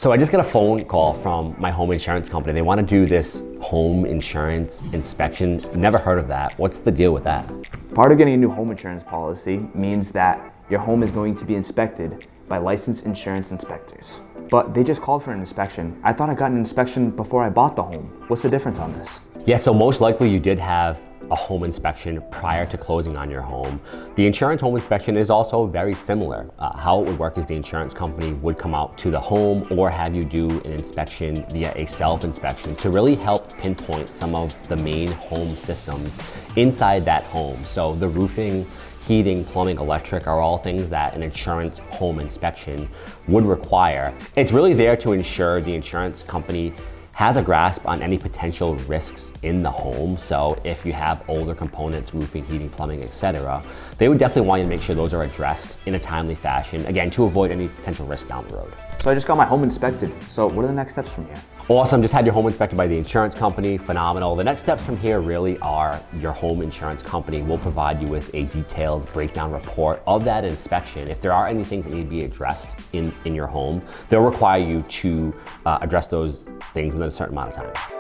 So I just got a phone call from my home insurance company. They want to do this home insurance inspection. Never heard of that. What's the deal with that? Part of getting a new home insurance policy means that your home is going to be inspected by licensed insurance inspectors. But they just called for an inspection. I thought I got an inspection before I bought the home. What's the difference on this? Yeah, so most likely you did have a home inspection prior to closing on your home. The insurance home inspection is also very similar. How it would work is the insurance company would come out to the home or have you do an inspection via a self-inspection to really help pinpoint some of the main home systems inside that home. So the roofing, heating, plumbing, electric are all things that an insurance home inspection would require. It's really there to ensure the insurance company has a grasp on any potential risks in the home. So if you have older components, roofing, heating, plumbing, etc., they would definitely want you to make sure those are addressed in a timely fashion, again, to avoid any potential risk down the road. So I just got my home inspected. So what are the next steps from here? Awesome, just had your home inspected by the insurance company, phenomenal. The next steps from here really are your home insurance company will provide you with a detailed breakdown report of that inspection. If there are any things that need to be addressed in your home, they'll require you to address those things within a certain amount of time.